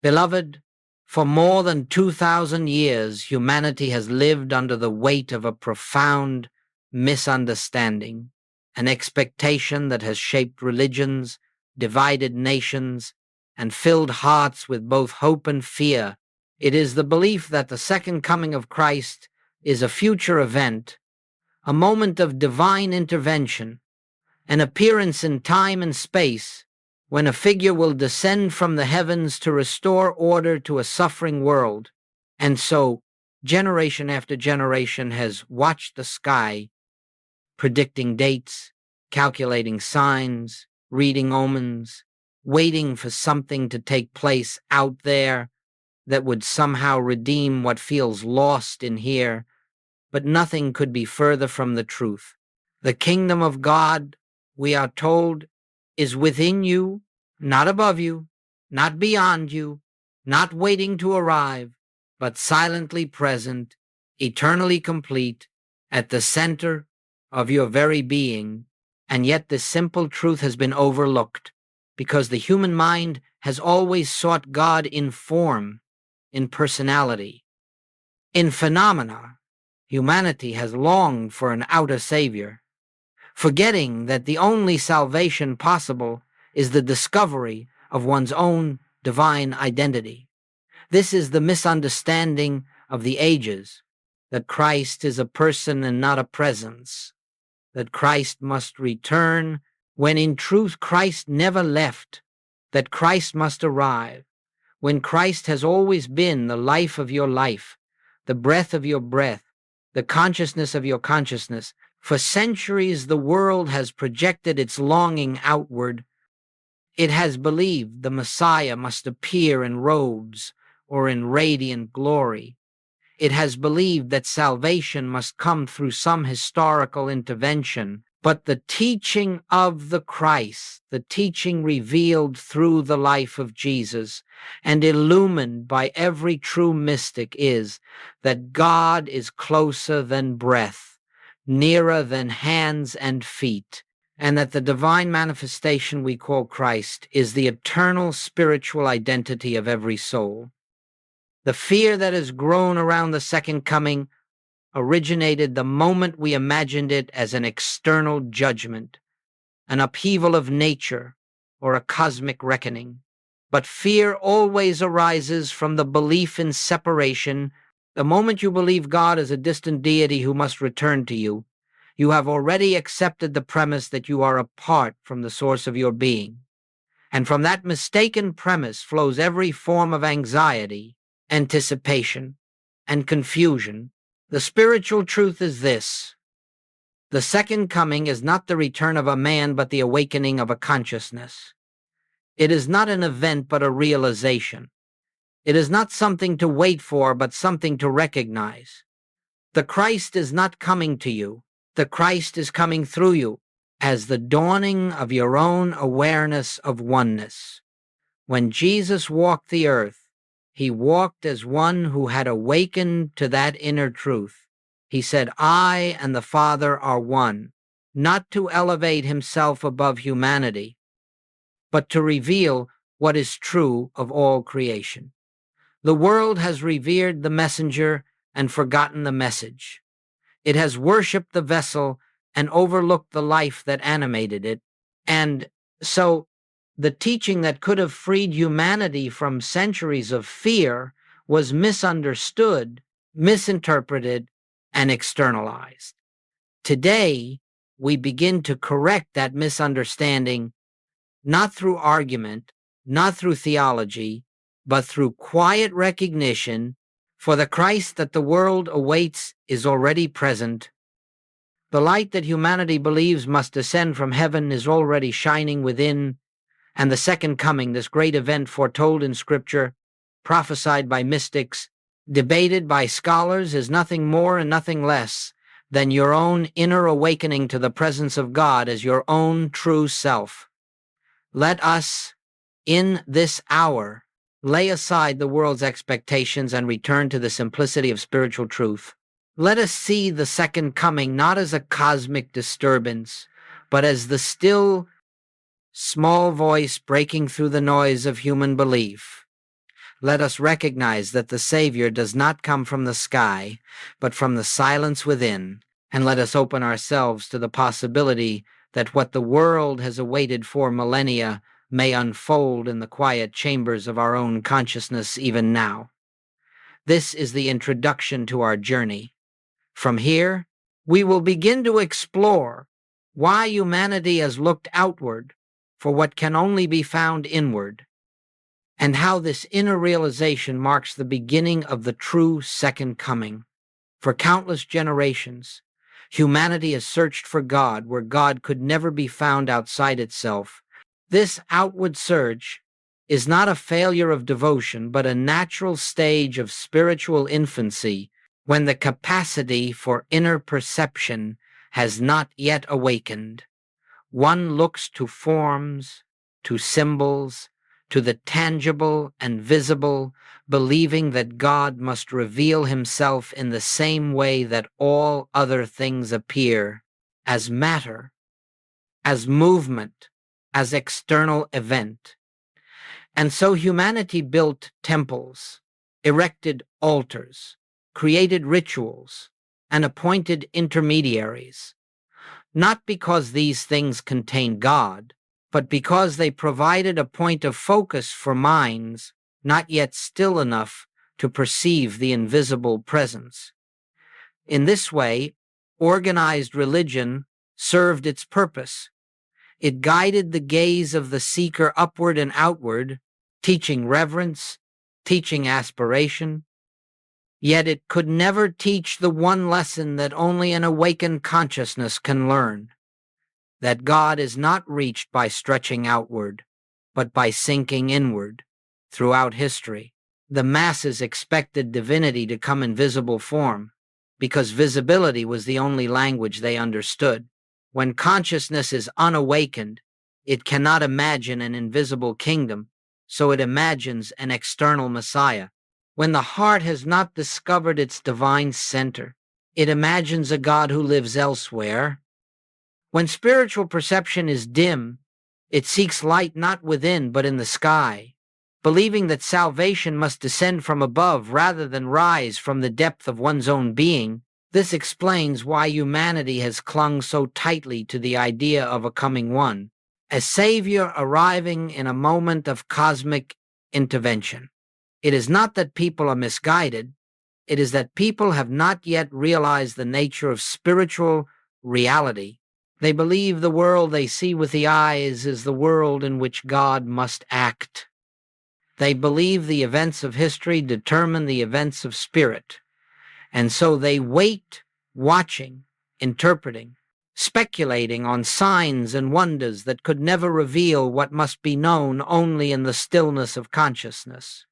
Beloved, for more than 2,000 years, humanity has lived under the weight of a profound misunderstanding, an expectation that has shaped religions, divided nations, and filled hearts with both hope and fear. It is the belief that the second coming of Christ is a future event, a moment of divine intervention, an appearance in time and space when a figure will descend from the heavens to restore order to a suffering world. And so, generation after generation has watched the sky, predicting dates, calculating signs, reading omens, waiting for something to take place out there that would somehow redeem what feels lost in here, but nothing could be further from the truth. The kingdom of God, we are told, is within you, not above you, not beyond you, not waiting to arrive, but silently present, eternally complete, at the center of your very being. And yet this simple truth has been overlooked, because the human mind has always sought God in form, in personality, in phenomena. Humanity has longed for an outer savior, forgetting that the only salvation possible is the discovery of one's own divine identity. This is the misunderstanding of the ages, that Christ is a person and not a presence, that Christ must return when in truth Christ never left, that Christ must arrive when Christ has always been the life of your life, the breath of your breath, the consciousness of your consciousness. For centuries, the world has projected its longing outward. It has believed the Messiah must appear in robes or in radiant glory. It has believed that salvation must come through some historical intervention. But the teaching of the Christ, the teaching revealed through the life of Jesus and illumined by every true mystic, is that God is closer than breath, nearer than hands and feet, and that the divine manifestation we call Christ is the eternal spiritual identity of every soul. The fear that has grown around the second coming originated the moment we imagined it as an external judgment, an upheaval of nature, or a cosmic reckoning. But fear always arises from the belief in separation. The moment you believe God is a distant deity who must return to you, you have already accepted the premise that you are apart from the source of your being. And from that mistaken premise flows every form of anxiety, anticipation, and confusion. The spiritual truth is this: the second coming is not the return of a man, but the awakening of a consciousness. It is not an event, but a realization. It is not something to wait for, but something to recognize. The Christ is not coming to you. The Christ is coming through you as the dawning of your own awareness of oneness. When Jesus walked the earth, he walked as one who had awakened to that inner truth. He said, "I and the Father are one," not to elevate himself above humanity, but to reveal what is true of all creation. The world has revered the messenger and forgotten the message. It has worshipped the vessel and overlooked the life that animated it. And so the teaching that could have freed humanity from centuries of fear was misunderstood, misinterpreted, and externalized. Today, we begin to correct that misunderstanding, not through argument, not through theology, but through quiet recognition. For the Christ that the world awaits is already present. The light that humanity believes must descend from heaven is already shining within. And the second coming, this great event foretold in Scripture, prophesied by mystics, debated by scholars, is nothing more and nothing less than your own inner awakening to the presence of God as your own true self. Let us, in this hour, lay aside the world's expectations and return to the simplicity of spiritual truth. Let us see the second coming not as a cosmic disturbance, but as the still, small voice breaking through the noise of human belief. Let us recognize that the Savior does not come from the sky, but from the silence within, and let us open ourselves to the possibility that what the world has awaited for millennia may unfold in the quiet chambers of our own consciousness even now. This is the introduction to our journey. From here, we will begin to explore why humanity has looked outward for what can only be found inward, and how this inner realization marks the beginning of the true second coming. For countless generations, humanity has searched for God where God could never be found outside itself. This outward search is not a failure of devotion, but a natural stage of spiritual infancy when the capacity for inner perception has not yet awakened. One looks to forms, to symbols, to the tangible and visible, believing that God must reveal himself in the same way that all other things appear, as matter, as movement, as external event. And so humanity built temples, erected altars, created rituals, and appointed intermediaries, not because these things contain God, but because they provided a point of focus for minds not yet still enough to perceive the invisible presence. In this way, organized religion served its purpose. It guided the gaze of the seeker upward and outward, teaching reverence, teaching aspiration. Yet it could never teach the one lesson that only an awakened consciousness can learn, that God is not reached by stretching outward, but by sinking inward. Throughout history, the masses expected divinity to come in visible form, because visibility was the only language they understood. When consciousness is unawakened, it cannot imagine an invisible kingdom, so it imagines an external Messiah. When the heart has not discovered its divine center, it imagines a God who lives elsewhere. When spiritual perception is dim, it seeks light not within but in the sky, believing that salvation must descend from above rather than rise from the depth of one's own being. This explains why humanity has clung so tightly to the idea of a coming one, a savior arriving in a moment of cosmic intervention. It is not that people are misguided, it is that people have not yet realized the nature of spiritual reality. They believe the world they see with the eyes is the world in which God must act. They believe the events of history determine the events of spirit, and so they wait, watching, interpreting, speculating on signs and wonders that could never reveal what must be known only in the stillness of consciousness.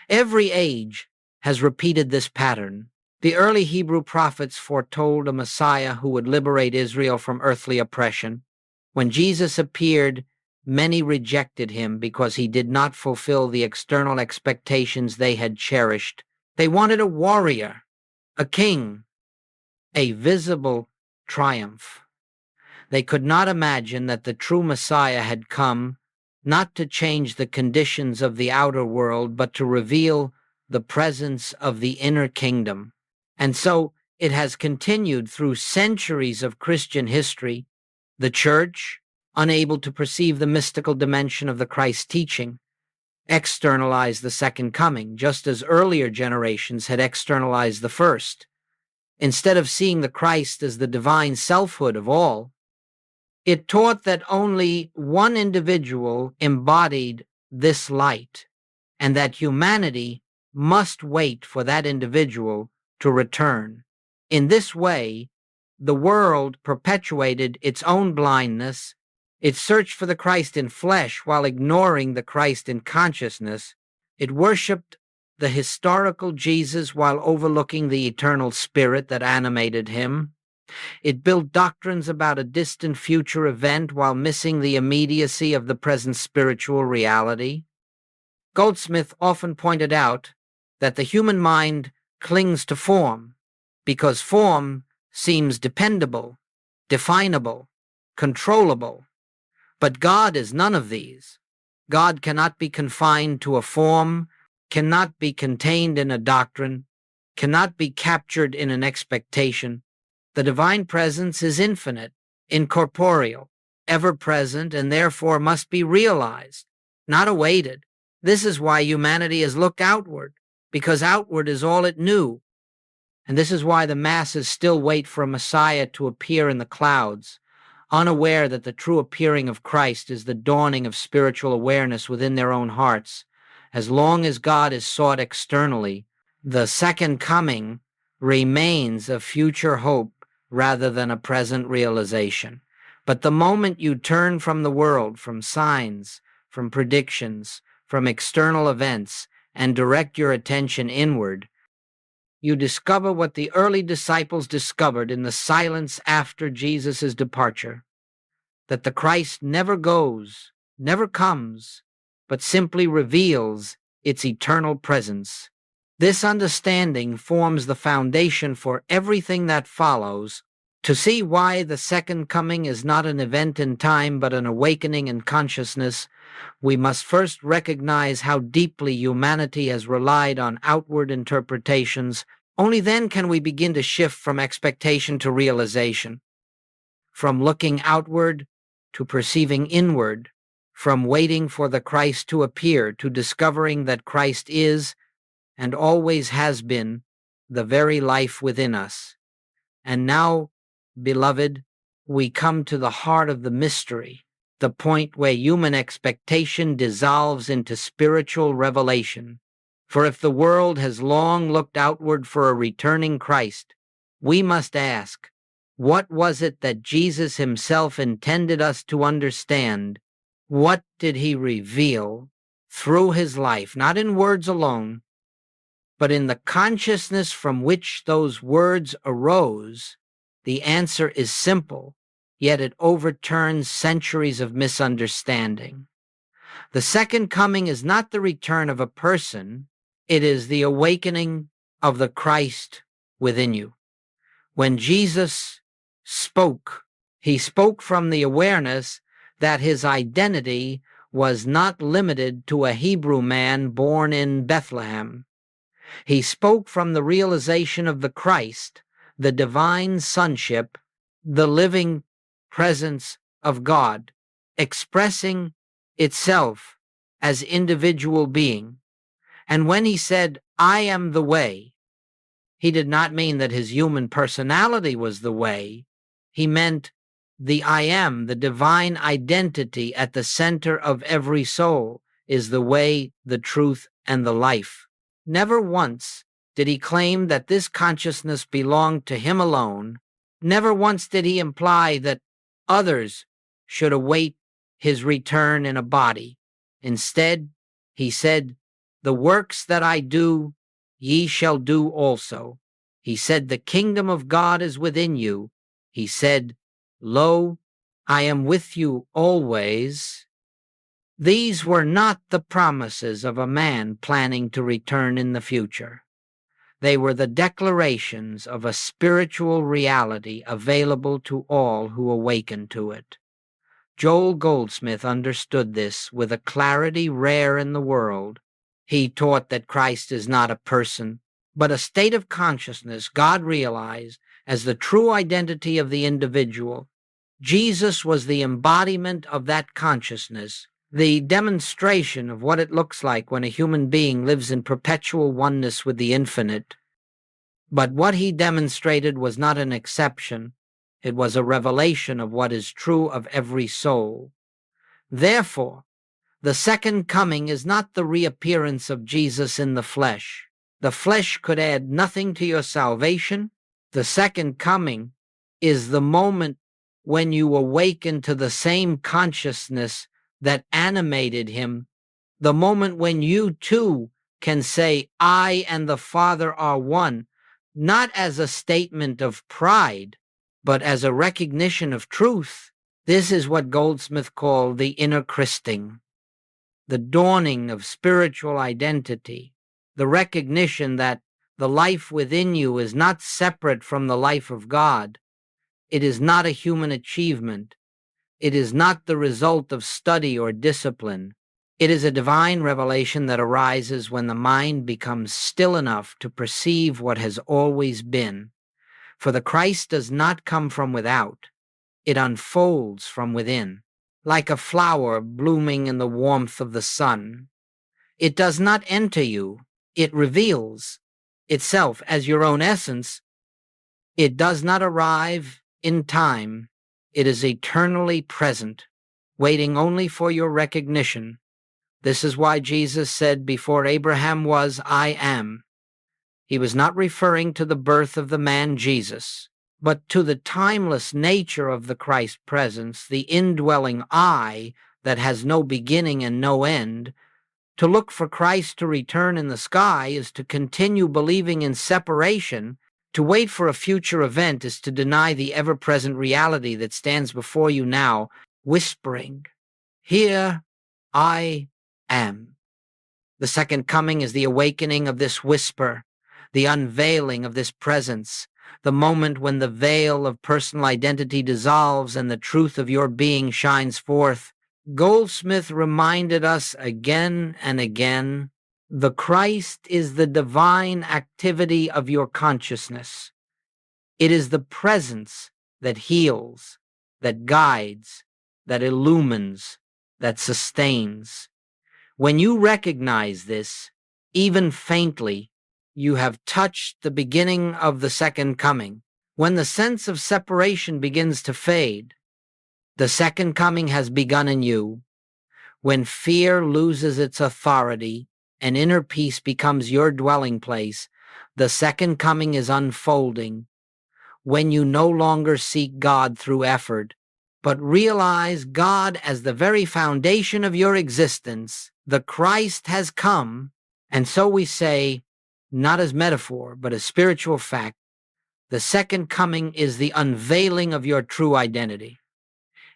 Every age has repeated this pattern. The early Hebrew prophets foretold a Messiah who would liberate Israel from earthly oppression. When Jesus appeared, many rejected him because he did not fulfill the external expectations they had cherished. They wanted a warrior, a king, a visible triumph. They could not imagine that the true Messiah had come not to change the conditions of the outer world, but to reveal the presence of the inner kingdom. And so it has continued through centuries of Christian history. The church, unable to perceive the mystical dimension of the Christ teaching, externalized the second coming, just as earlier generations had externalized the first. Instead of seeing the Christ as the divine selfhood of all, it taught that only one individual embodied this light, and that humanity must wait for that individual to return. In this way, the world perpetuated its own blindness. It searched for the Christ in flesh while ignoring the Christ in consciousness. It worshipped the historical Jesus while overlooking the eternal spirit that animated him. It built doctrines about a distant future event while missing the immediacy of the present spiritual reality. Goldsmith often pointed out that the human mind clings to form because form seems dependable, definable, controllable. But God is none of these. God cannot be confined to a form cannot be contained in a doctrine, cannot be captured in an expectation. The divine presence is infinite, incorporeal, ever-present, and therefore must be realized, not awaited. This is why humanity has looked outward, because outward is all it knew. And this is why the masses still wait for a Messiah to appear in the clouds, unaware that the true appearing of Christ is the dawning of spiritual awareness within their own hearts. As long as God is sought externally, the second coming remains a future hope rather than a present realization. But the moment you turn from the world, from signs, from predictions, from external events, and direct your attention inward, you discover what the early disciples discovered in the silence after Jesus' departure, that the Christ never goes, never comes, but simply reveals its eternal presence. This understanding forms the foundation for everything that follows. To see why the second coming is not an event in time but an awakening in consciousness, we must first recognize how deeply humanity has relied on outward interpretations. Only then can we begin to shift from expectation to realization, from looking outward to perceiving inward, from waiting for the Christ to appear to discovering that Christ is and always has been the very life within us. And now, beloved, we come to the heart of the mystery, the point where human expectation dissolves into spiritual revelation. For if the world has long looked outward for a returning Christ, we must ask, what was it that Jesus himself intended us to understand? What did he reveal through his life, not in words alone, but in the consciousness from which those words arose? The answer is simple, yet it overturns centuries of misunderstanding. The second coming is not the return of a person, it is the awakening of the Christ within you. When Jesus spoke, he spoke from the awareness that his identity was not limited to a Hebrew man born in Bethlehem. He spoke from the realization of the Christ, the divine sonship, the living presence of God, expressing itself as individual being. And when he said, "I am the way," he did not mean that his human personality was the way. He meant the I am, the divine identity at the center of every soul, is the way, the truth, and the life. Never once did he claim that this consciousness belonged to him alone. Never once did he imply that others should await his return in a body. Instead, he said, "The works that I do, ye shall do also." He said, "The kingdom of God is within you." He said, "Lo, I am with you always." These were not the promises of a man planning to return in the future. They were the declarations of a spiritual reality available to all who awaken to it. Joel Goldsmith understood this with a clarity rare in the world. He taught that Christ is not a person, but a state of consciousness God realized as the true identity of the individual. Jesus was the embodiment of that consciousness, the demonstration of what it looks like when a human being lives in perpetual oneness with the infinite. But what he demonstrated was not an exception. It was a revelation of what is true of every soul. Therefore, the second coming is not the reappearance of Jesus in the flesh. The flesh could add nothing to your salvation. The second coming is the moment when you awaken to the same consciousness that animated him, the moment when you too can say, "I and the Father are one," not as a statement of pride, but as a recognition of truth. This is what Goldsmith called the inner christing, the dawning of spiritual identity, the recognition that the life within you is not separate from the life of God. It is not a human achievement. It is not the result of study or discipline. It is a divine revelation that arises when the mind becomes still enough to perceive what has always been. For the Christ does not come from without, it unfolds from within, like a flower blooming in the warmth of the sun. It does not enter you, it reveals itself as your own essence. It does not arrive in time, it is eternally present, waiting only for your recognition. This is why Jesus said, "Before Abraham was, I am." He was not referring to the birth of the man Jesus, but to the timeless nature of the Christ presence, the indwelling I that has no beginning and no end. To look for Christ to return in the sky is to continue believing in separation. To wait for a future event is to deny the ever-present reality that stands before you now, whispering, "Here I am." The second coming is the awakening of this whisper, the unveiling of this presence, the moment when the veil of personal identity dissolves and the truth of your being shines forth. Goldsmith reminded us again and again, the Christ is the divine activity of your consciousness. It is the presence that heals, that guides, that illumines, that sustains. When you recognize this, even faintly, you have touched the beginning of the second coming. When the sense of separation begins to fade, the second coming has begun in you. When fear loses its authority and inner peace becomes your dwelling place, the second coming is unfolding. When you no longer seek God through effort, but realize God as the very foundation of your existence, the Christ has come, and so we say, not as metaphor, but as spiritual fact, the second coming is the unveiling of your true identity.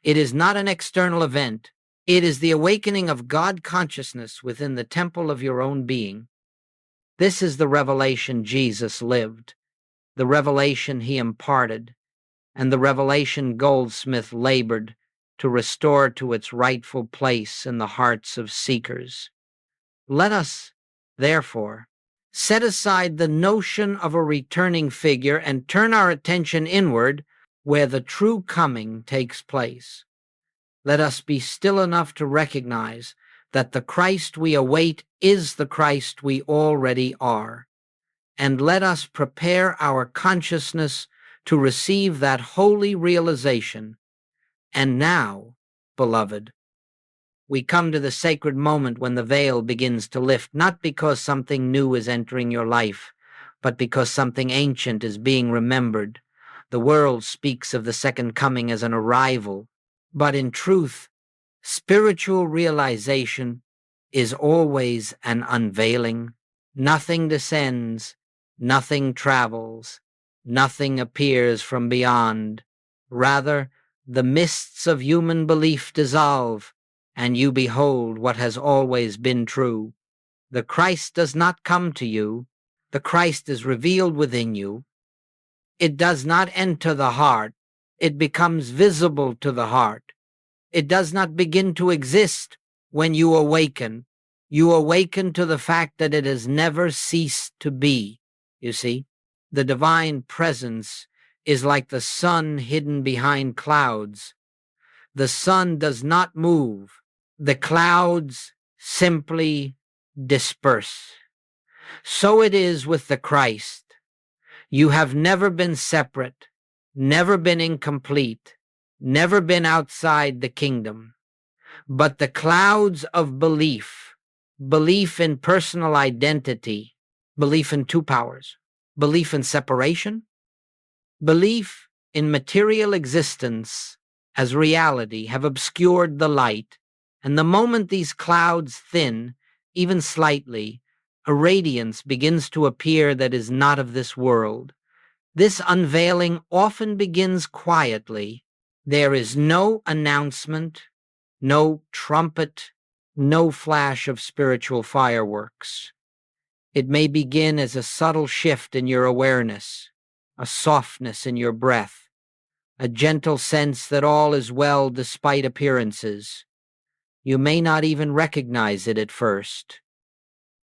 It is not an external event. It is the awakening of God consciousness within the temple of your own being. This is the revelation Jesus lived, the revelation he imparted, and the revelation Goldsmith labored to restore to its rightful place in the hearts of seekers. Let us, therefore, set aside the notion of a returning figure and turn our attention inward where the true coming takes place. Let us be still enough to recognize that the Christ we await is the Christ we already are. And let us prepare our consciousness to receive that holy realization. And now, beloved, we come to the sacred moment when the veil begins to lift, not because something new is entering your life, but because something ancient is being remembered. The world speaks of the second coming as an arrival, but in truth, spiritual realization is always an unveiling. Nothing descends, nothing travels, nothing appears from beyond. Rather, the mists of human belief dissolve, and you behold what has always been true. The Christ does not come to you. The Christ is revealed within you. It does not enter the heart. It becomes visible to the heart. It does not begin to exist when you awaken. You awaken to the fact that it has never ceased to be. You see, the divine presence is like the sun hidden behind clouds. The sun does not move. The clouds simply disperse. So it is with the Christ. You have never been separate, never been incomplete, never been outside the kingdom. But the clouds of belief, belief in personal identity, belief in two powers, belief in separation, belief in material existence as reality have obscured the light, and the moment these clouds thin, even slightly, a radiance begins to appear that is not of this world. This unveiling often begins quietly. There is no announcement, no trumpet, no flash of spiritual fireworks. It may begin as a subtle shift in your awareness, a softness in your breath, a gentle sense that all is well despite appearances. you may not even recognize it at first.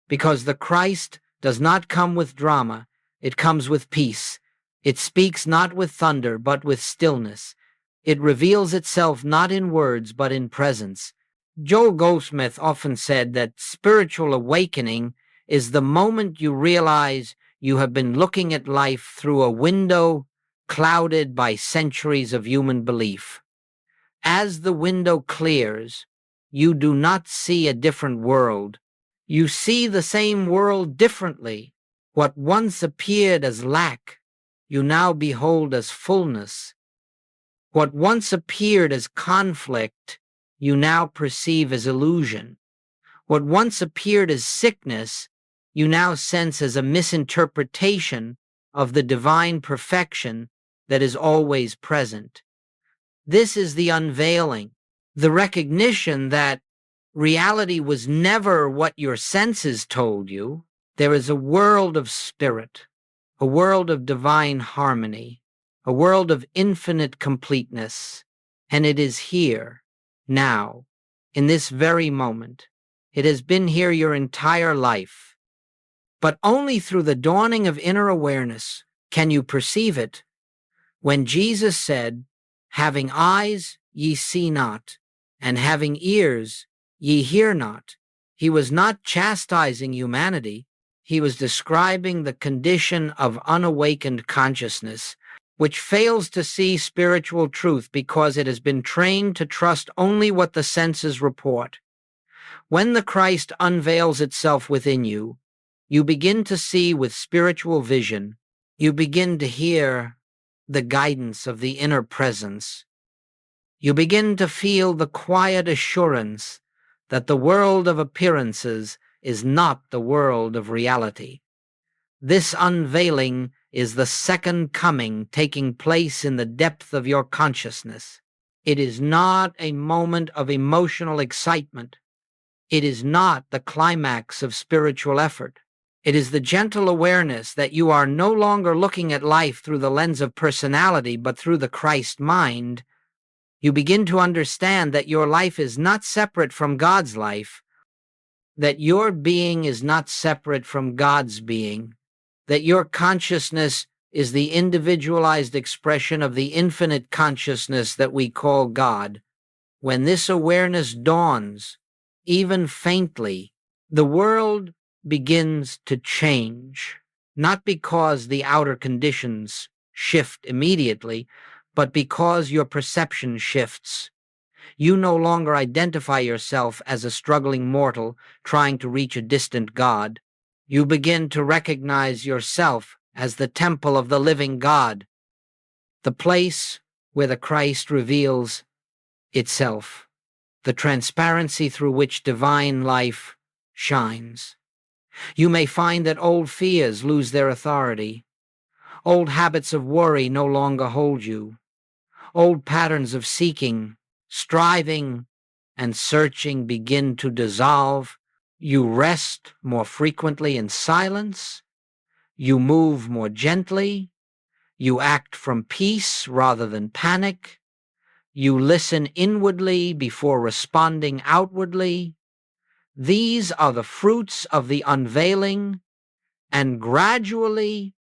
Because the Christ does not come with drama, it comes with peace. It speaks not with thunder, but with stillness. It reveals itself not in words, but in presence. Joel Goldsmith often said that spiritual awakening is the moment you realize you have been looking at life through a window clouded by centuries of human belief. As the window clears, you do not see a different world. You see the same world differently. What once appeared as lack, you now behold as fullness. What once appeared as conflict, you now perceive as illusion. What once appeared as sickness, you now sense as a misinterpretation of the divine perfection that is always present. This is the unveiling, the recognition that reality was never what your senses told you. There is a world of spirit, a world of divine harmony, a world of infinite completeness, and it is here, now, in this very moment. It has been here your entire life. But only through the dawning of inner awareness can you perceive it. When Jesus said, "Having eyes ye see not, and having ears ye hear not," he was not chastising humanity. He was describing the condition of unawakened consciousness, which fails to see spiritual truth because it has been trained to trust only what the senses report. When the Christ unveils itself within you, you begin to see with spiritual vision. You begin to hear the guidance of the inner presence. You begin to feel the quiet assurance that the world of appearances is not the world of reality. This unveiling is the second coming taking place in the depth of your consciousness. It is not a moment of emotional excitement. It is not the climax of spiritual effort. It is the gentle awareness that you are no longer looking at life through the lens of personality, but through the Christ mind. You begin to understand that your life is not separate from God's life, that your being is not separate from God's being, that your consciousness is the individualized expression of the infinite consciousness that we call God. When this awareness dawns, even faintly, the world begins to change, not because the outer conditions shift immediately, but because your perception shifts. You no longer identify yourself as a struggling mortal trying to reach a distant God. You begin to recognize yourself as the temple of the living God, the place where the Christ reveals itself, the transparency through which divine life shines. You may find that old fears lose their authority. Old habits of worry no longer hold you. Old patterns of seeking, striving, and searching begin to dissolve. You rest more frequently in silence. You move more gently. You act from peace rather than panic. You listen inwardly before responding outwardly. These are the fruits of the unveiling, and gradually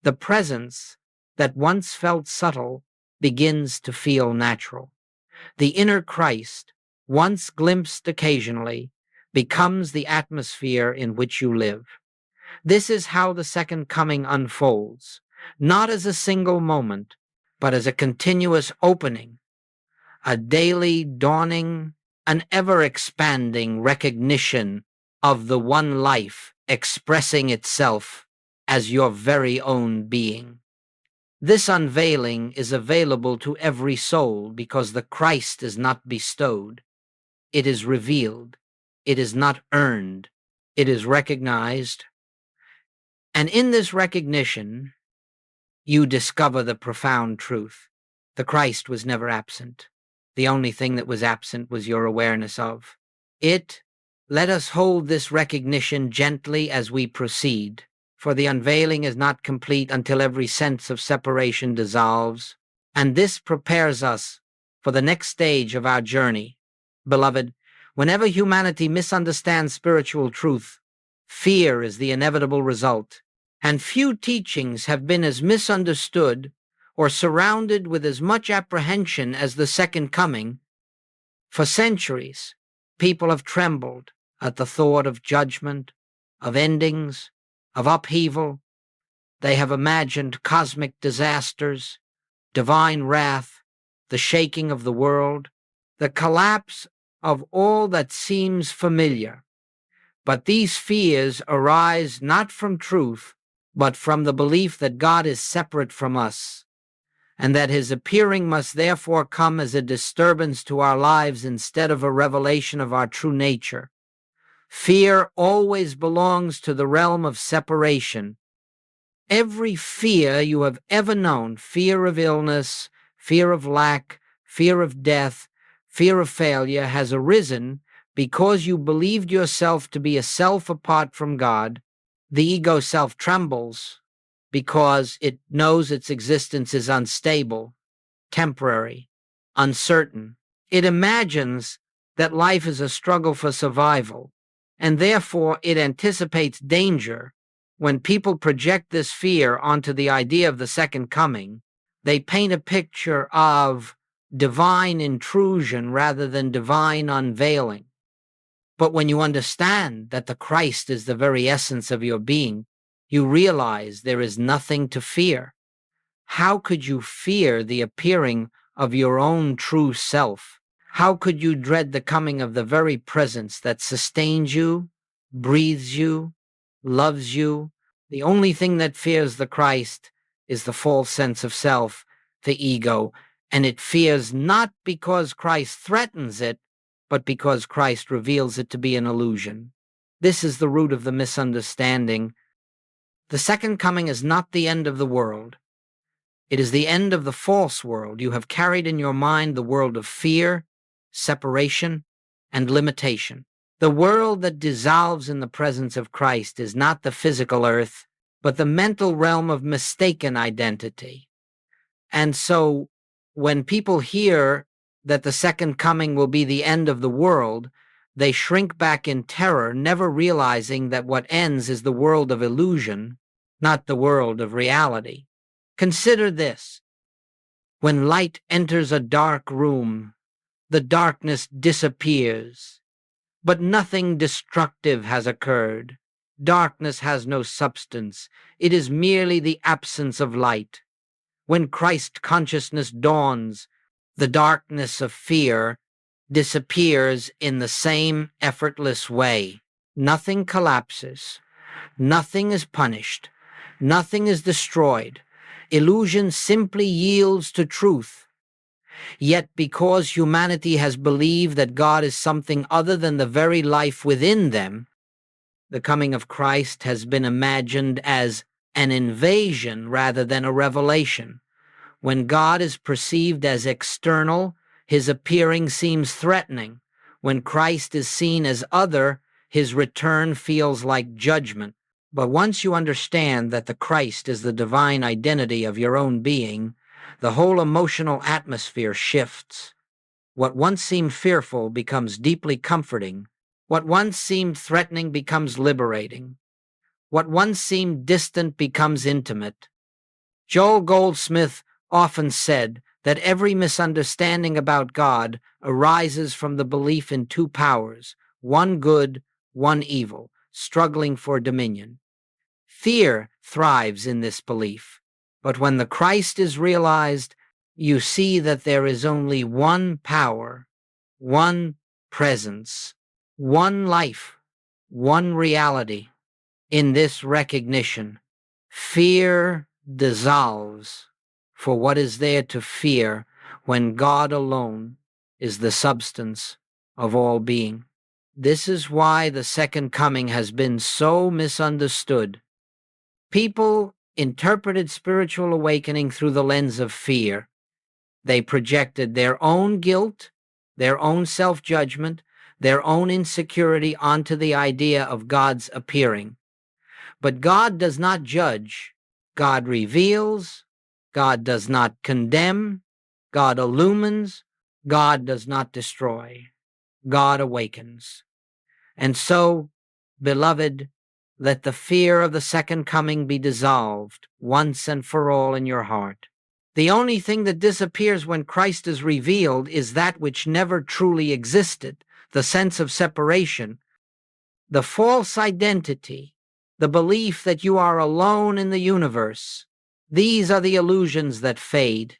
the presence that once felt subtle begins to feel natural. The inner Christ, once glimpsed occasionally, becomes the atmosphere in which you live. This is how the second coming unfolds, not as a single moment, but as a continuous opening, a daily dawning, an ever-expanding recognition of the one life expressing itself as your very own being. This unveiling is available to every soul because the Christ is not bestowed. It is revealed. It is not earned. It is recognized. And in this recognition, you discover the profound truth. The Christ was never absent. The only thing that was absent was your awareness of it. Let us hold this recognition gently as we proceed, for the unveiling is not complete until every sense of separation dissolves, and this prepares us for the next stage of our journey. Beloved, Whenever humanity misunderstands spiritual truth, fear is the inevitable result, and few teachings have been as misunderstood or surrounded with as much apprehension as the second coming. For centuries, people have trembled at the thought of judgment, of endings, of upheaval. They have imagined cosmic disasters, divine wrath, the shaking of the world, the collapse of all that seems familiar. But these fears arise not from truth, but from the belief that God is separate from us, and that his appearing must therefore come as a disturbance to our lives instead of a revelation of our true nature. Fear always belongs to the realm of separation. Every fear you have ever known, fear of illness, fear of lack, fear of death, fear of failure, has arisen because you believed yourself to be a self apart from God. The ego self trembles because it knows its existence is unstable, temporary, uncertain. It imagines that life is a struggle for survival, and therefore it anticipates danger. When people project this fear onto the idea of the second coming, they paint a picture of divine intrusion rather than divine unveiling. But when you understand that the Christ is the very essence of your being, you realize there is nothing to fear. How could you fear the appearing of your own true self? How could you dread the coming of the very presence that sustains you, breathes you, loves you? The only thing that fears the Christ is the false sense of self, the ego, and it fears not because Christ threatens it, but because Christ reveals it to be an illusion. This is the root of the misunderstanding. The second coming is not the end of the world. It is the end of the false world. You have carried in your mind the world of fear, separation, and limitation. The world that dissolves in the presence of Christ is not the physical earth, but the mental realm of mistaken identity. And so when people hear that the second coming will be the end of the world, they shrink back in terror, never realizing that what ends is the world of illusion, not the world of reality. Consider this. When light enters a dark room, the darkness disappears, but nothing destructive has occurred. Darkness has no substance. It is merely the absence of light. When Christ consciousness dawns, the darkness of fear disappears in the same effortless way. Nothing collapses. Nothing is punished. Nothing is destroyed. Illusion simply yields to truth. Yet because humanity has believed that God is something other than the very life within them, the coming of Christ has been imagined as an invasion rather than a revelation. When God is perceived as external, his appearing seems threatening. When Christ is seen as other, his return feels like judgment. But once you understand that the Christ is the divine identity of your own being, the whole emotional atmosphere shifts. What once seemed fearful becomes deeply comforting. What once seemed threatening becomes liberating. What once seemed distant becomes intimate. Joel Goldsmith often said that every misunderstanding about God arises from the belief in two powers, one good, one evil, struggling for dominion. Fear thrives in this belief, but when the Christ is realized, you see that there is only one power, one presence, one life, one reality. In this recognition, fear dissolves, for what is there to fear when God alone is the substance of all being? This is why the second coming has been so misunderstood. People interpreted spiritual awakening through the lens of fear. They projected their own guilt, their own self-judgment, their own insecurity onto the idea of God's appearing. But God does not judge. God reveals. God does not condemn. God illumines. God does not destroy. God awakens. And so, beloved, let the fear of the second coming be dissolved once and for all in your heart. The only thing that disappears when Christ is revealed is that which never truly existed, the sense of separation, the false identity, the belief that you are alone in the universe. These are the illusions that fade,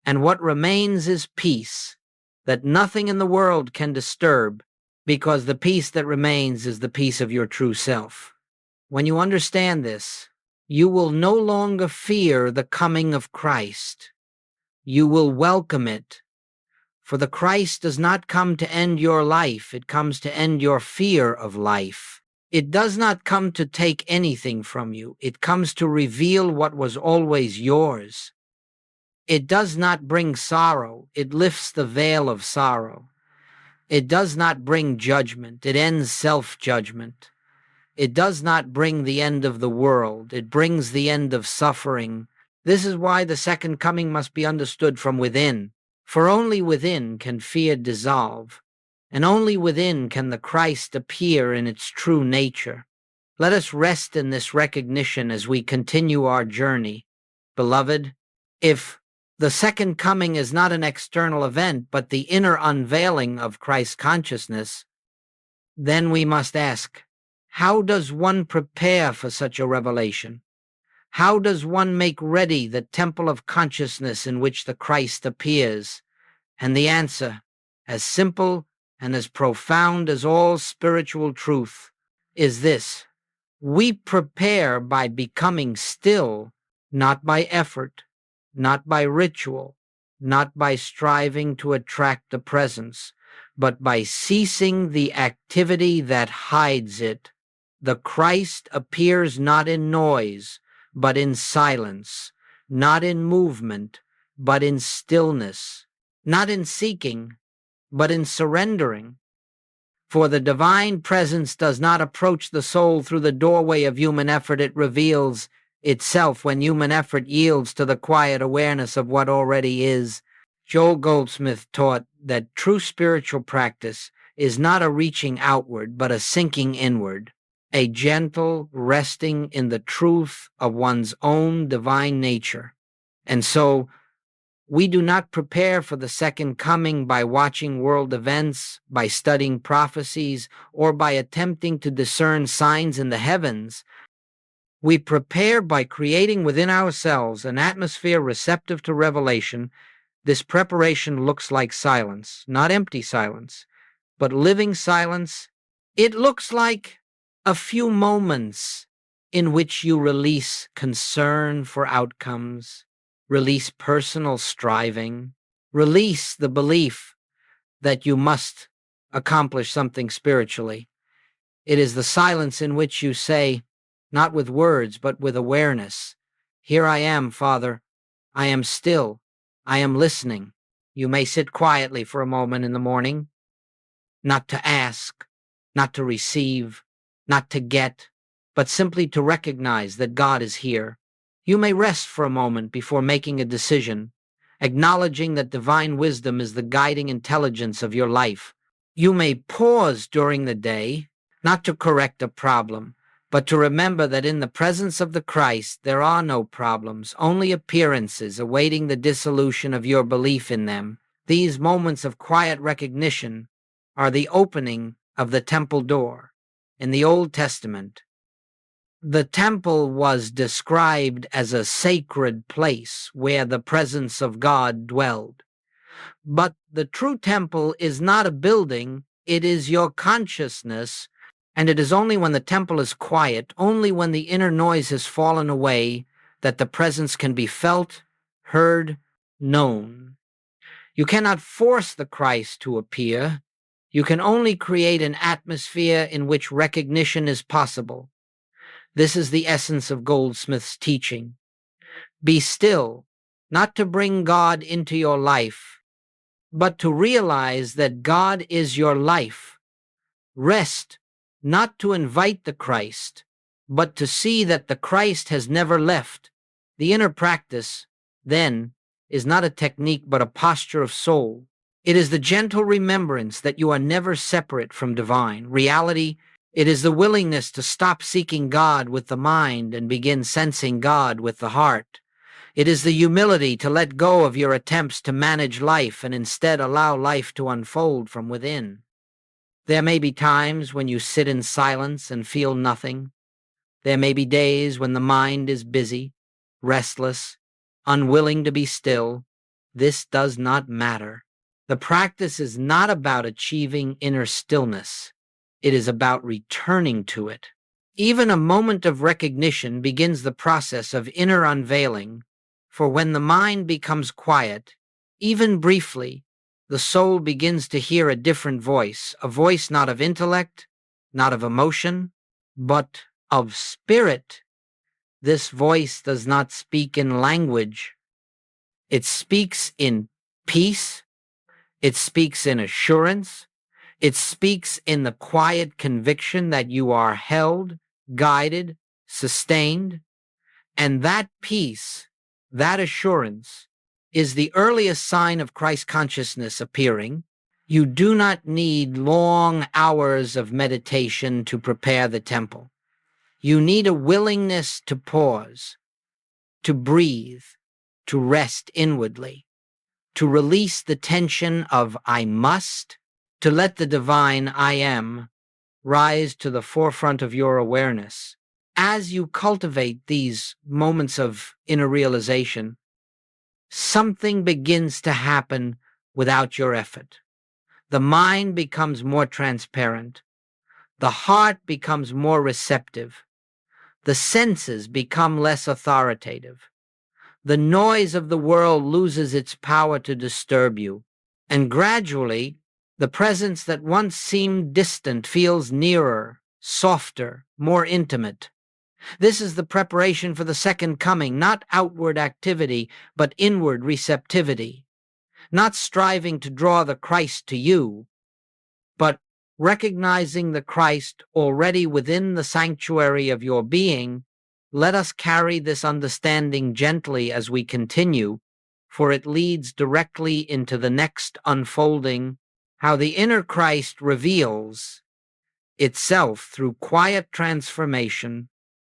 and what remains is peace, that nothing in the world can disturb, because the peace that remains is the peace of your true self. When you understand this, you will no longer fear the coming of Christ. You will welcome it. For the Christ does not come to end your life, it comes to end your fear of life. It does not come to take anything from you, it comes to reveal what was always yours. It does not bring sorrow, it lifts the veil of sorrow. It does not bring judgment, it ends self-judgment. It does not bring the end of the world, it brings the end of suffering. This is why the second coming must be understood from within, for only within can fear dissolve, and only within can the Christ appear in its true nature. Let us rest in this recognition as we continue our journey. Beloved, if the second coming is not an external event, but the inner unveiling of Christ's consciousness, then we must ask, how does one prepare for such a revelation? How does one make ready the temple of consciousness in which the Christ appears? And the answer, as simple and as profound as all spiritual truth, is this: we prepare by becoming still, not by effort, not by ritual, not by striving to attract the presence, but by ceasing the activity that hides it. The Christ appears not in noise, but in silence, not in movement, but in stillness, not in seeking, but in surrendering. For the divine presence does not approach the soul through the doorway of human effort. It reveals itself when human effort yields to the quiet awareness of what already is. Joel Goldsmith taught that true spiritual practice is not a reaching outward, but a sinking inward, a gentle resting in the truth of one's own divine nature. And so, we do not prepare for the second coming by watching world events, by studying prophecies, or by attempting to discern signs in the heavens. We prepare by creating within ourselves an atmosphere receptive to revelation. This preparation looks like silence, not empty silence, but living silence. It looks like a few moments in which you release concern for outcomes, release personal striving, release the belief that you must accomplish something spiritually. It is the silence in which you say, not with words, but with awareness, "Here I am, Father. I am still. I am listening." You may sit quietly for a moment in the morning, not to ask, not to receive, not to get, but simply to recognize that God is here. You may rest for a moment before making a decision, acknowledging that divine wisdom is the guiding intelligence of your life. You may pause during the day, not to correct a problem, but to remember that in the presence of the Christ there are no problems, only appearances awaiting the dissolution of your belief in them. These moments of quiet recognition are the opening of the temple door. In the Old Testament, the temple was described as a sacred place where the presence of God dwelled. But the true temple is not a building, it is your consciousness, and it is only when the temple is quiet, only when the inner noise has fallen away, that the presence can be felt, heard, known. You cannot force the Christ to appear. You can only create an atmosphere in which recognition is possible. This is the essence of Goldsmith's teaching. Be still, not to bring God into your life, but to realize that God is your life. Rest, not to invite the Christ, but to see that the Christ has never left. The inner practice, then, is not a technique but a posture of soul. It is the gentle remembrance that you are never separate from divine reality. It is the willingness to stop seeking God with the mind and begin sensing God with the heart. It is the humility to let go of your attempts to manage life and instead allow life to unfold from within. There may be times when you sit in silence and feel nothing. There may be days when the mind is busy, restless, unwilling to be still. This does not matter. The practice is not about achieving inner stillness. It is about returning to it. Even a moment of recognition begins the process of inner unveiling, for when the mind becomes quiet, even briefly, the soul begins to hear a different voice, a voice not of intellect, not of emotion, but of spirit. This voice does not speak in language. It speaks in peace. It speaks in assurance. It speaks in the quiet conviction that you are held, guided, sustained. And that peace, that assurance, is the earliest sign of Christ consciousness appearing. You do not need long hours of meditation to prepare the temple. You need a willingness to pause, to breathe, to rest inwardly, to release the tension of I must, to let the divine I am rise to the forefront of your awareness. As you cultivate these moments of inner realization, something begins to happen without your effort. The mind becomes more transparent. The heart becomes more receptive. The senses become less authoritative. The noise of the world loses its power to disturb you, and gradually, the presence that once seemed distant feels nearer, softer, more intimate. This is the preparation for the second coming, not outward activity, but inward receptivity. Not striving to draw the Christ to you, but recognizing the Christ already within the sanctuary of your being. Let us carry this understanding gently as we continue, for it leads directly into the next unfolding, how the inner Christ reveals itself through quiet transformation.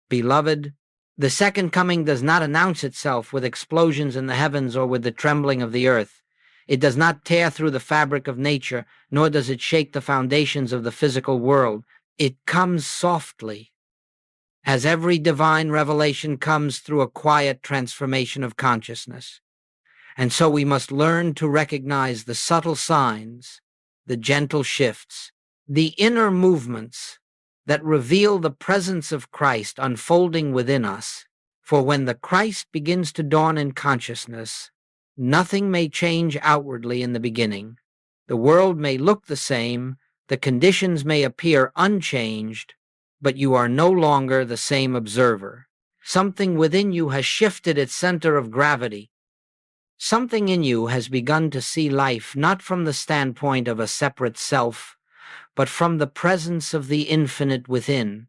Beloved, the second coming does not announce itself with explosions in the heavens or with the trembling of the earth. It does not tear through the fabric of nature, nor does it shake the foundations of the physical world. It comes softly, as every divine revelation comes through a quiet transformation of consciousness. And so we must learn to recognize the subtle signs, the gentle shifts, the inner movements that reveal the presence of Christ unfolding within us. For when the Christ begins to dawn in consciousness, nothing may change outwardly in the beginning. The world may look the same, the conditions may appear unchanged, but you are no longer the same observer. Something within you has shifted its center of gravity. Something in you has begun to see life not from the standpoint of a separate self, but from the presence of the infinite within.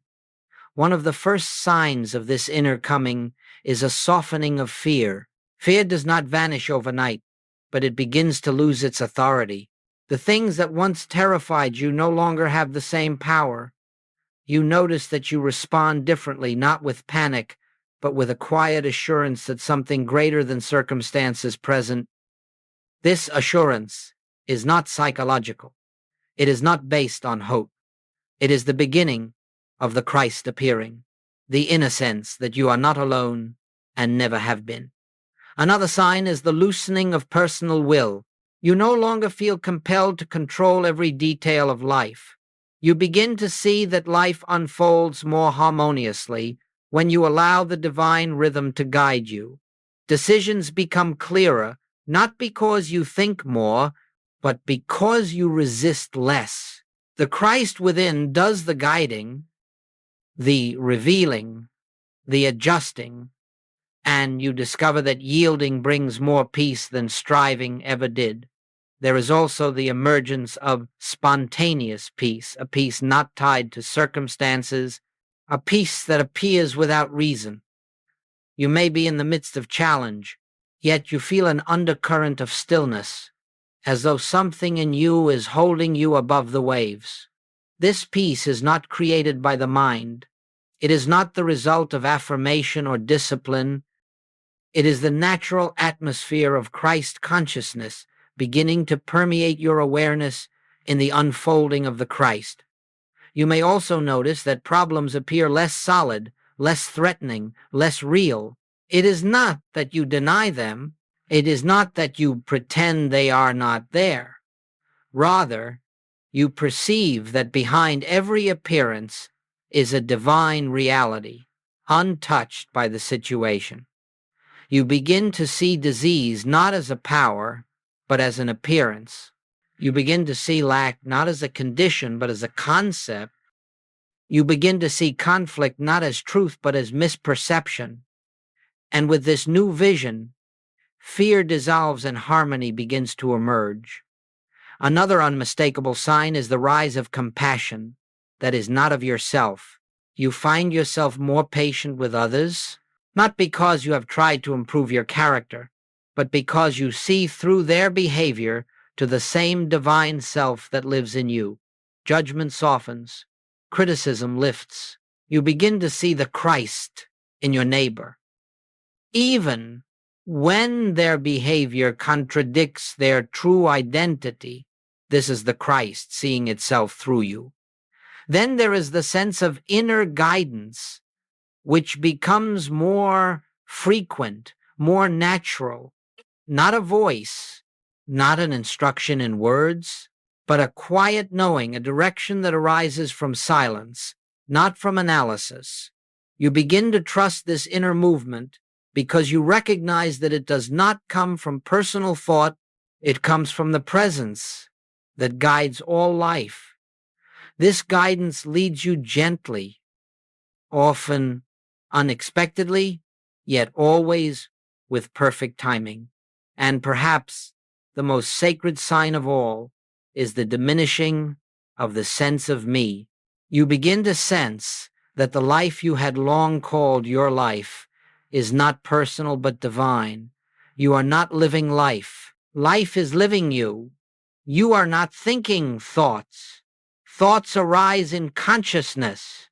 One of the first signs of this inner coming is a softening of fear. Fear does not vanish overnight, but it begins to lose its authority. The things that once terrified you no longer have the same power. You notice that you respond differently, not with panic, but with a quiet assurance that something greater than circumstance is present. This assurance is not psychological. It is not based on hope. It is the beginning of the Christ appearing, the inner sense that you are not alone and never have been. Another sign is the loosening of personal will. You no longer feel compelled to control every detail of life. You begin to see that life unfolds more harmoniously when you allow the divine rhythm to guide you. Decisions become clearer, not because you think more, but because you resist less. The Christ within does the guiding, the revealing, the adjusting, and you discover that yielding brings more peace than striving ever did. There is also the emergence of spontaneous peace, a peace not tied to circumstances, a peace that appears without reason. You may be in the midst of challenge, yet you feel an undercurrent of stillness, as though something in you is holding you above the waves. This peace is not created by the mind. It is not the result of affirmation or discipline. It is the natural atmosphere of Christ consciousness beginning to permeate your awareness in the unfolding of the Christ. You may also notice that problems appear less solid, less threatening, less real. It is not that you deny them. It is not that you pretend they are not there. Rather, you perceive that behind every appearance is a divine reality, untouched by the situation. You begin to see disease not as a power, but as an appearance. You begin to see lack not as a condition, but as a concept. You begin to see conflict not as truth, but as misperception. And with this new vision, fear dissolves and harmony begins to emerge. Another unmistakable sign is the rise of compassion that is not of yourself. You find yourself more patient with others, not because you have tried to improve your character, but because you see through their behavior to the same divine self that lives in you. Judgment softens, criticism lifts. You begin to see the Christ in your neighbor, even when their behavior contradicts their true identity. This is the Christ seeing itself through you. Then there is the sense of inner guidance, which becomes more frequent, more natural, not a voice, not an instruction in words, but a quiet knowing, a direction that arises from silence, not from analysis. You begin to trust this inner movement because you recognize that it does not come from personal thought, it comes from the presence that guides all life. This guidance leads you gently, often unexpectedly, yet always with perfect timing. And perhaps the most sacred sign of all is the diminishing of the sense of me. You begin to sense that the life you had long called your life is not personal but divine. You are not living life. Life is living you. You are not thinking thoughts. Thoughts arise in consciousness.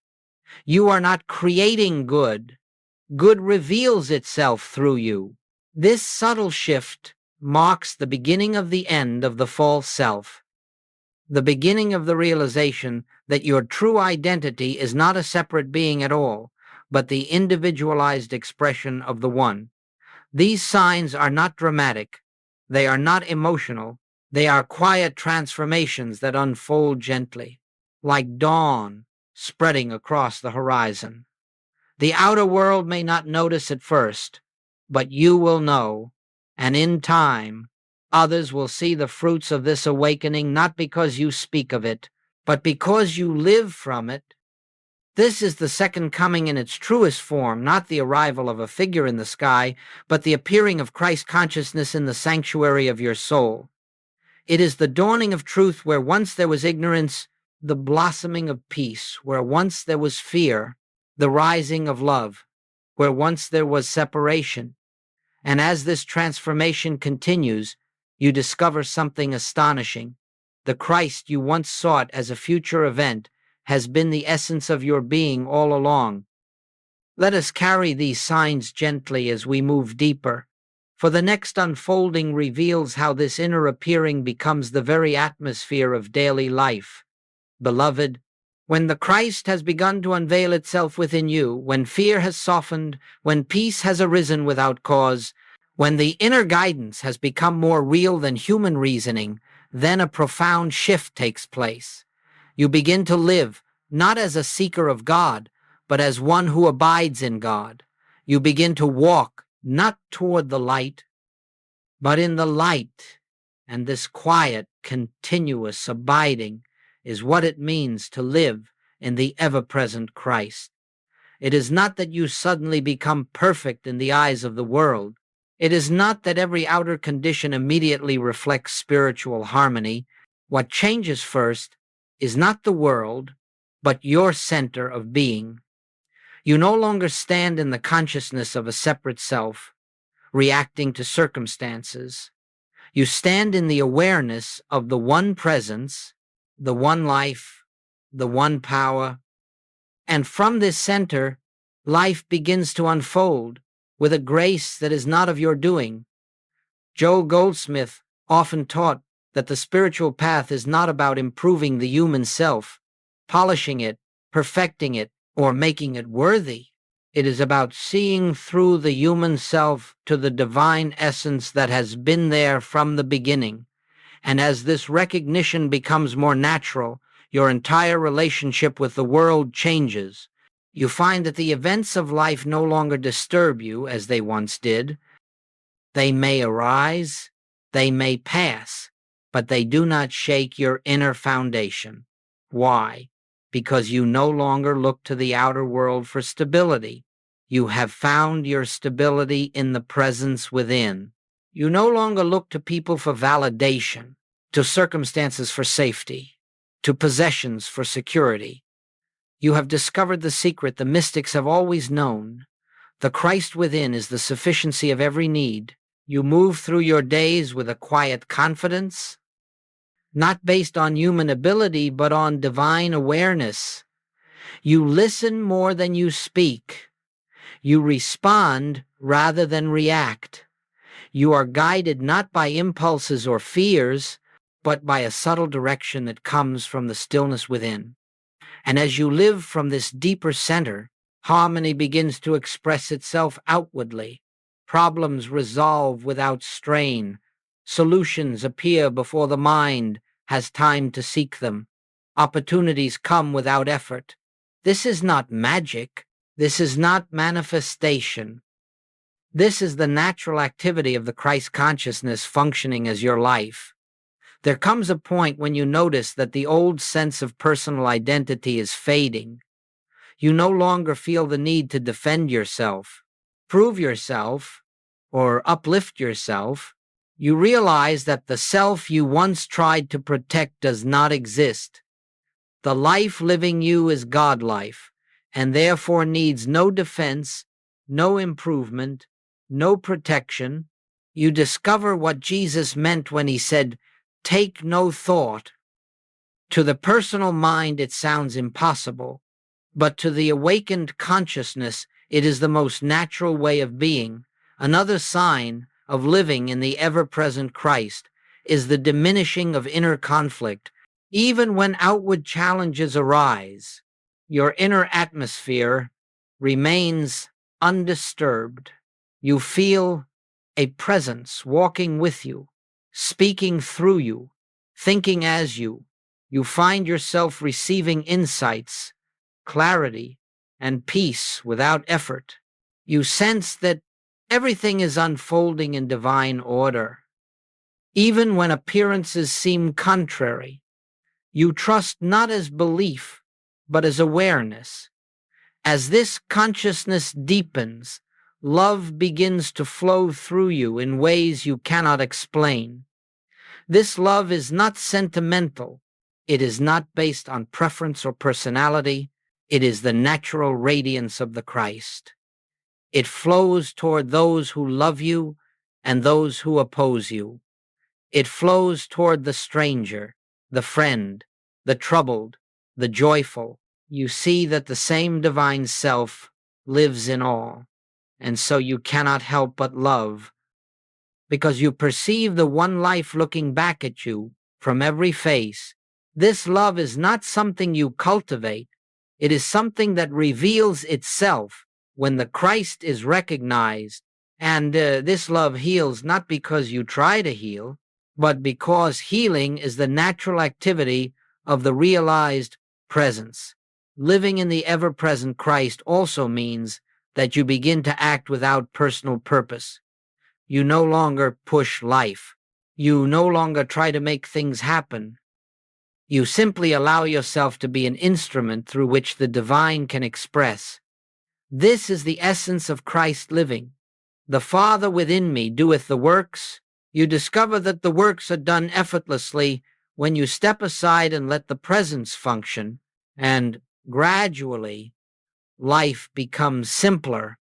You are not creating good. Good reveals itself through you. This subtle shift marks the beginning of the end of the false self, the beginning of the realization that your true identity is not a separate being at all, but the individualized expression of the One. These signs are not dramatic. They are not emotional. They are quiet transformations that unfold gently, like dawn spreading across the horizon. The outer world may not notice at first, but you will know, and in time, others will see the fruits of this awakening not because you speak of it, but because you live from it. This is the second coming in its truest form, not the arrival of a figure in the sky, but the appearing of Christ consciousness in the sanctuary of your soul. It is the dawning of truth where once there was ignorance, the blossoming of peace, where once there was fear, the rising of love, where once there was separation. And as this transformation continues, you discover something astonishing. The Christ you once sought as a future event has been the essence of your being all along. Let us carry these signs gently as we move deeper, for the next unfolding reveals how this inner appearing becomes the very atmosphere of daily life. Beloved, when the Christ has begun to unveil itself within you, when fear has softened, when peace has arisen without cause, when the inner guidance has become more real than human reasoning, then a profound shift takes place. You begin to live not as a seeker of God, but as one who abides in God. You begin to walk not toward the light, but in the light. And this quiet, continuous abiding is what it means to live in the ever-present Christ. It is not that you suddenly become perfect in the eyes of the world. It is not that every outer condition immediately reflects spiritual harmony. What changes first is not the world, but your center of being. You no longer stand in the consciousness of a separate self, reacting to circumstances. You stand in the awareness of the one presence, the one life, the one power, and from this center, life begins to unfold with a grace that is not of your doing. Joel Goldsmith often taught that the spiritual path is not about improving the human self, polishing it, perfecting it, or making it worthy. It is about seeing through the human self to the divine essence that has been there from the beginning. And as this recognition becomes more natural, your entire relationship with the world changes. You find that the events of life no longer disturb you as they once did. They may arise, they may pass, but they do not shake your inner foundation. Why? Because you no longer look to the outer world for stability. You have found your stability in the presence within. You no longer look to people for validation, to circumstances for safety, to possessions for security. You have discovered the secret the mystics have always known. The Christ within is the sufficiency of every need. You move through your days with a quiet confidence, not based on human ability, but on divine awareness. You listen more than you speak. You respond rather than react. You are guided not by impulses or fears, but by a subtle direction that comes from the stillness within. And as you live from this deeper center, harmony begins to express itself outwardly. Problems resolve without strain. Solutions appear before the mind has time to seek them. Opportunities come without effort. This is not magic. This is not manifestation. This is the natural activity of the Christ consciousness functioning as your life. There comes a point when you notice that the old sense of personal identity is fading. You no longer feel the need to defend yourself, prove yourself, or uplift yourself. You realize that the self you once tried to protect does not exist. The life living you is God life, and therefore needs no defense, no improvement, no protection. You discover what Jesus meant when he said, "Take no thought." To the personal mind, it sounds impossible, but to the awakened consciousness, it is the most natural way of being. Another sign of living in the ever-present Christ is the diminishing of inner conflict. Even when outward challenges arise, your inner atmosphere remains undisturbed. You feel a presence walking with you, speaking through you, thinking as you. You find yourself receiving insights, clarity, and peace without effort. You sense that everything is unfolding in divine order. Even when appearances seem contrary, you trust not as belief, but as awareness. As this consciousness deepens, love begins to flow through you in ways you cannot explain. This love is not sentimental. It is not based on preference or personality. It is the natural radiance of the Christ. It flows toward those who love you and those who oppose you. It flows toward the stranger, the friend, the troubled, the joyful. You see that the same divine self lives in all, and so you cannot help but love, because you perceive the one life looking back at you from every face. This love is not something you cultivate. It is something that reveals itself when the Christ is recognized, and this love heals not because you try to heal, but because healing is the natural activity of the realized presence. Living in the ever-present Christ also means that you begin to act without personal purpose. You no longer push life. You no longer try to make things happen. You simply allow yourself to be an instrument through which the divine can express. This is the essence of Christ living. The Father within me doeth the works. You discover that the works are done effortlessly when you step aside and let the presence function, and gradually life becomes simpler,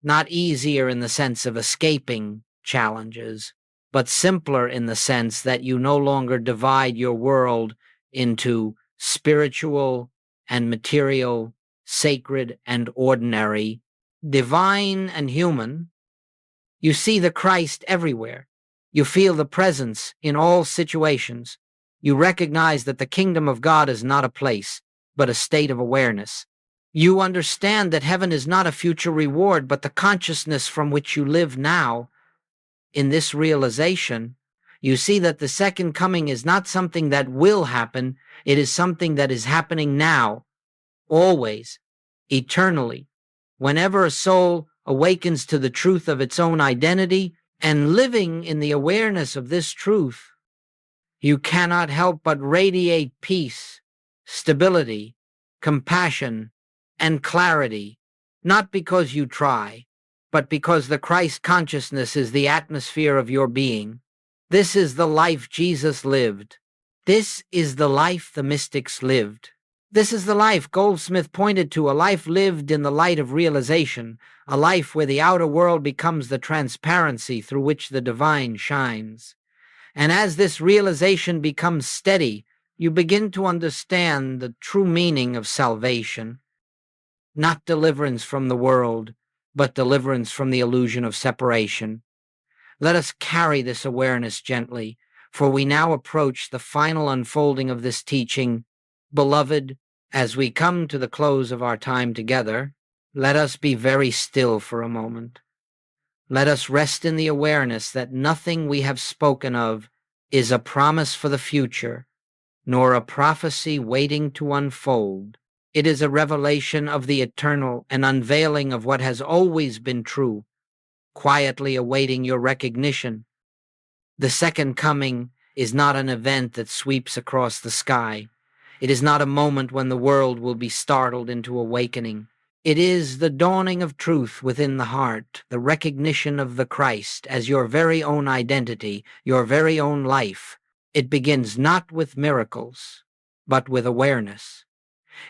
not easier in the sense of escaping challenges, but simpler in the sense that you no longer divide your world into spiritual and material, sacred and ordinary, divine and human. You see the Christ everywhere. You feel the presence in all situations. You recognize that the kingdom of God is not a place, but a state of awareness. You understand that heaven is not a future reward, but the consciousness from which you live now. In this realization, you see that the second coming is not something that will happen, it is something that is happening now, always, eternally. Whenever a soul awakens to the truth of its own identity and living in the awareness of this truth, you cannot help but radiate peace, stability, compassion, and clarity, not because you try, but because the Christ consciousness is the atmosphere of your being. This is the life Jesus lived. This is the life the mystics lived. This is the life Goldsmith pointed to, a life lived in the light of realization, a life where the outer world becomes the transparency through which the divine shines. And as this realization becomes steady, you begin to understand the true meaning of salvation. Not deliverance from the world, but deliverance from the illusion of separation. Let us carry this awareness gently, for we now approach the final unfolding of this teaching. Beloved, as we come to the close of our time together, let us be very still for a moment. Let us rest in the awareness that nothing we have spoken of is a promise for the future, nor a prophecy waiting to unfold. It is a revelation of the eternal, an unveiling of what has always been true, quietly awaiting your recognition. The second coming is not an event that sweeps across the sky. It is not a moment when the world will be startled into awakening. It is the dawning of truth within the heart, the recognition of the Christ as your very own identity, your very own life. It begins not with miracles, but with awareness.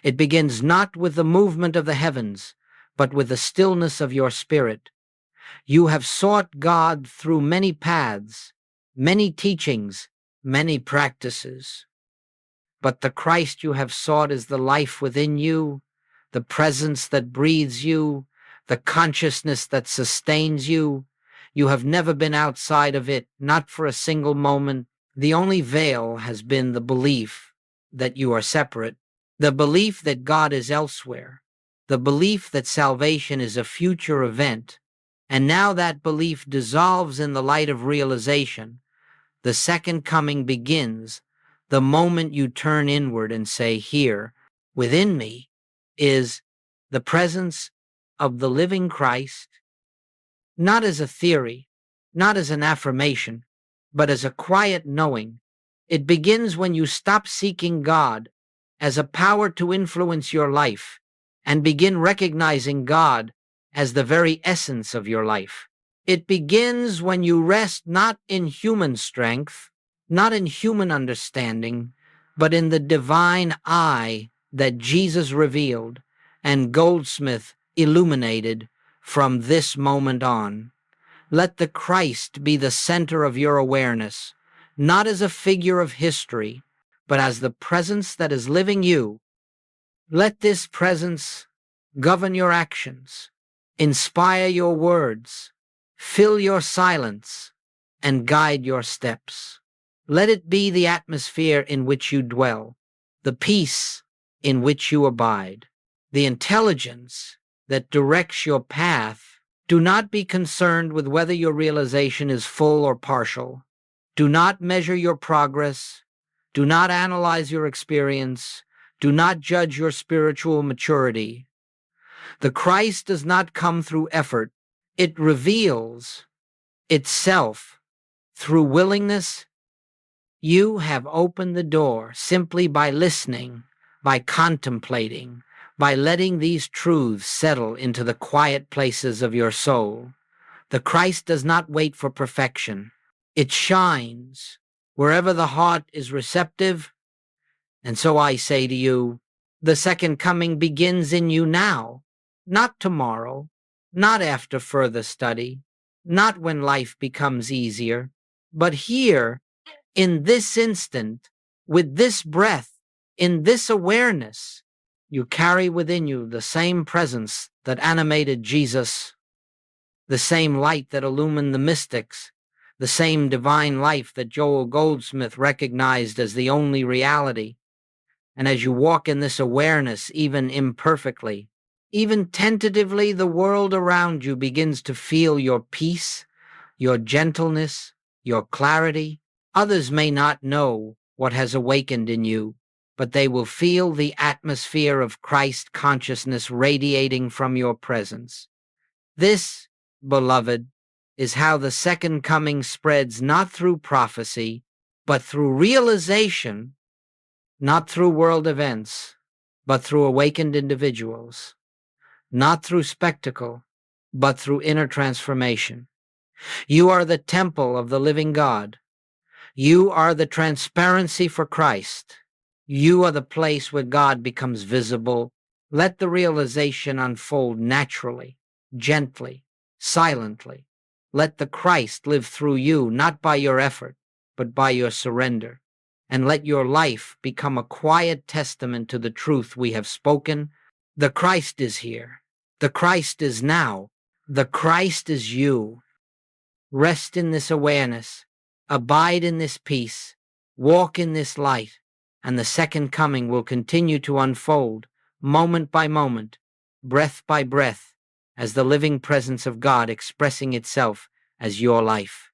It begins not with the movement of the heavens, but with the stillness of your spirit. You have sought God through many paths, many teachings, many practices. But the Christ you have sought is the life within you, the presence that breathes you, the consciousness that sustains you. You have never been outside of it, not for a single moment. The only veil has been the belief that you are separate, the belief that God is elsewhere, the belief that salvation is a future event. And now that belief dissolves in the light of realization. The second coming begins the moment you turn inward and say, here, within me, is the presence of the living Christ, not as a theory, not as an affirmation, but as a quiet knowing. It begins when you stop seeking God as a power to influence your life and begin recognizing God as the very essence of your life. It begins when you rest not in human strength, not in human understanding, but in the divine eye that Jesus revealed and Goldsmith illuminated from this moment on. Let the Christ be the center of your awareness, not as a figure of history, but as the presence that is living you. Let this presence govern your actions, inspire your words, fill your silence, and guide your steps. Let it be the atmosphere in which you dwell, the peace in which you abide, the intelligence that directs your path. Do not be concerned with whether your realization is full or partial. Do not measure your progress. Do not analyze your experience. Do not judge your spiritual maturity. The Christ does not come through effort. It reveals itself through willingness. You have opened the door simply by listening, by contemplating, by letting these truths settle into the quiet places of your soul. The Christ does not wait for perfection. It shines wherever the heart is receptive. And so I say to you, the second coming begins in you now, not tomorrow, not after further study, not when life becomes easier, But here, in this instant, with this breath, in this awareness, you carry within you the same presence that animated Jesus, the same light that illumined the mystics, the same divine life that Joel Goldsmith recognized as the only reality. And as you walk in this awareness, even imperfectly, even tentatively, the world around you begins to feel your peace, your gentleness, your clarity. Others may not know what has awakened in you, but they will feel the atmosphere of Christ consciousness radiating from your presence. This, beloved, is how the second coming spreads not through prophecy, but through realization, not through world events, but through awakened individuals, not through spectacle, but through inner transformation. You are the temple of the living God. You are the transparency for Christ. You are the place where God becomes visible. Let the realization unfold naturally, gently, silently. Let the Christ live through you, not by your effort, but by your surrender. And let your life become a quiet testament to the truth we have spoken. The Christ is here. The Christ is now. The Christ is you. Rest in this awareness. Abide in this peace. Walk in this light. And the second coming will continue to unfold, moment by moment, breath by breath, as the living presence of God expressing itself as your life.